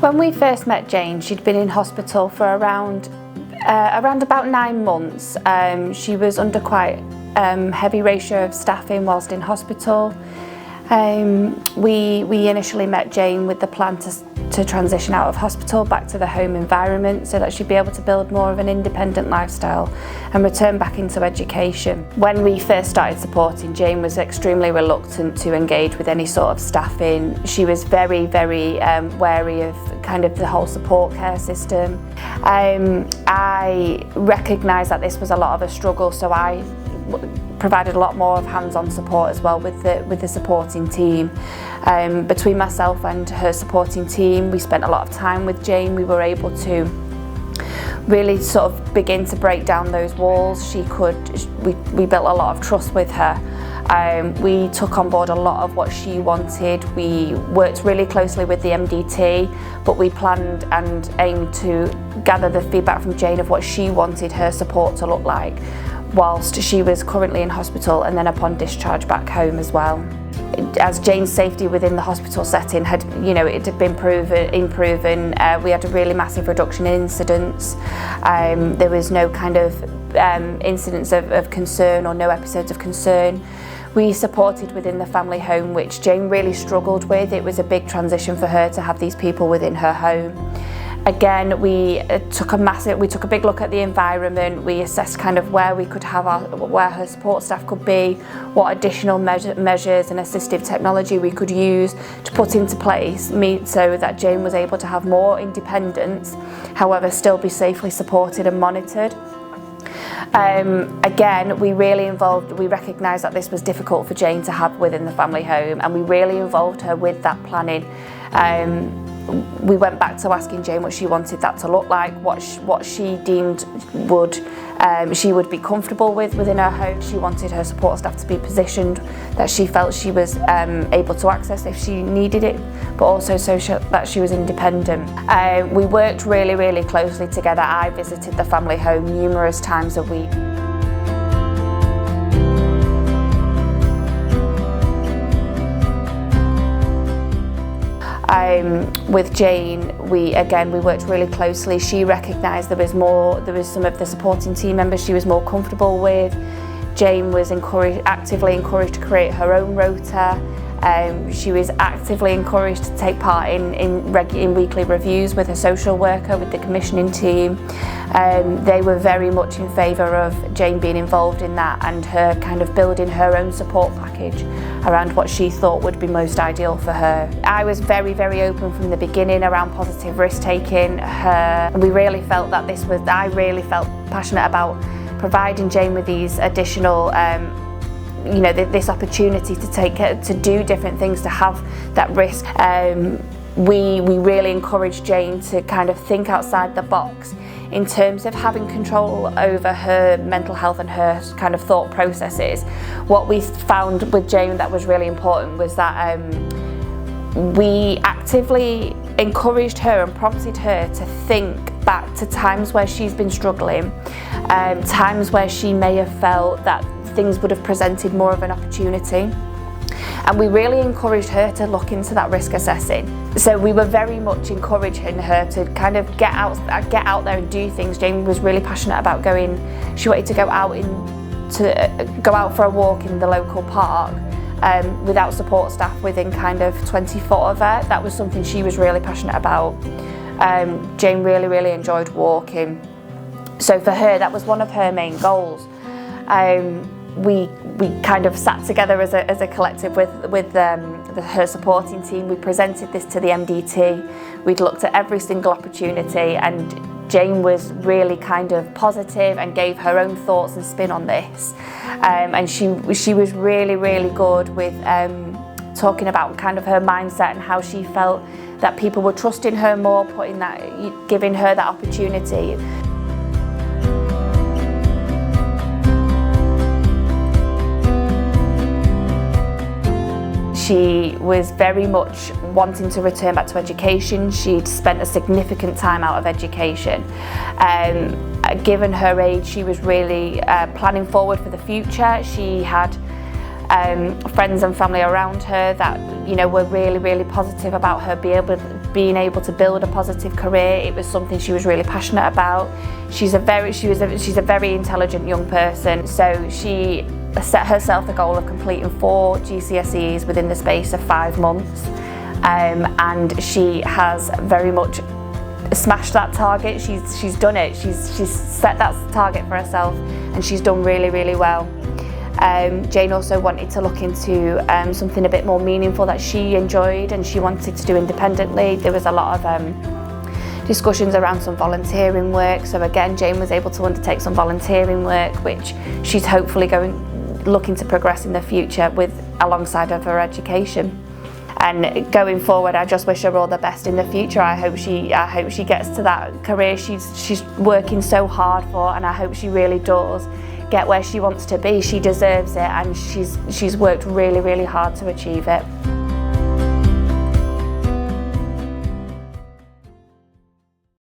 When we first met Jane, she'd been in hospital for around about 9 months. She was under quite heavy ratio of staffing whilst in hospital. We initially met Jane with the plan to transition out of hospital back to the home environment so that she'd be able to build more of an independent lifestyle and return back into education. When we first started supporting, Jane was extremely reluctant to engage with any sort of staffing. She was very wary of kind of the whole support care system. I recognised that this was a lot of a struggle, so I provided a lot more of hands-on support as well with the supporting team. Between myself and her supporting team, we spent a lot of time with Jane. We were able to really sort of begin to break down those walls. We built a lot of trust with her. We took on board a lot of what she wanted. We worked really closely with the MDT, but we planned and aimed to gather the feedback from Jane of what she wanted her support to look like whilst she was currently in hospital and then upon discharge back home as well. As Jane's safety within the hospital setting had been improving, we had a really massive reduction in incidents. There was no kind of incidents of concern or no episodes of concern. We supported within the family home, which Jane really struggled with. It was a big transition for her to have these people within her home. Again, we took a big look at the environment. We assessed kind of where we could have where her support staff could be, what additional measures and assistive technology we could use to put into place so that Jane was able to have more independence, however still be safely supported and monitored. Again, we recognised that this was difficult for Jane to have within the family home, and we really involved her with that planning. We went back to asking Jane what she wanted that to look like, what she deemed she would be comfortable with within her home. She wanted her support staff to be positioned that she felt she was able to access if she needed it, but also so that she was independent. We worked really closely together. I visited the family home numerous times a week. With Jane, we worked really closely. She recognised there was some of the supporting team members she was more comfortable with. Jane was actively encouraged to create her own rota. She was actively encouraged to take part in weekly reviews with a social worker, with the commissioning team. They were very much in favour of Jane being involved in that and her kind of building her own support package around what she thought would be most ideal for her. I was very open from the beginning around positive risk taking. We really felt that I really felt passionate about providing Jane with these additional this opportunity to do different things, to have that risk. We really encouraged Jane to kind of think outside the box in terms of having control over her mental health and her kind of thought processes. What we found with Jane that was really important was that we actively encouraged her and prompted her to think back to times where she's been struggling, times where she may have felt that things would have presented more of an opportunity. And we really encouraged her to look into that risk assessing. So we were very much encouraging her to kind of get out there and do things. Jane was really passionate about going. She wanted to go out for a walk in the local park without support staff within kind of 20 foot of her. That was something she was really passionate about. Jane really enjoyed walking. So for her, that was one of her main goals. We kind of sat together as a collective with her supporting team. We presented this to the MDT. We'd looked at every single opportunity, and Jane was really kind of positive and gave her own thoughts and spin on this. And she was really good with talking about kind of her mindset and how she felt that people were trusting her more, giving her that opportunity. She was very much wanting to return back to education. She'd spent a significant time out of education. Given her age, she was really planning forward for the future. She had friends and family around her that were really positive about her being being able to build a positive career. It was something she was really passionate about. She's a very intelligent young person, so she set herself the goal of completing 4 GCSEs within the space of 5 months, and she has very much smashed that target. She's done it. She's set that target for herself, and she's done really, really well. Jane also wanted to look into something a bit more meaningful that she enjoyed and she wanted to do independently. There was a lot of discussions around some volunteering work, so again Jane was able to undertake some volunteering work, which she's hopefully looking to progress in the future with alongside of her education. And going forward, I just wish her all the best in the future. I hope she gets to that career she's working so hard for, and I hope she really does get where she wants to be. She deserves it, and she's worked really, really hard to achieve it.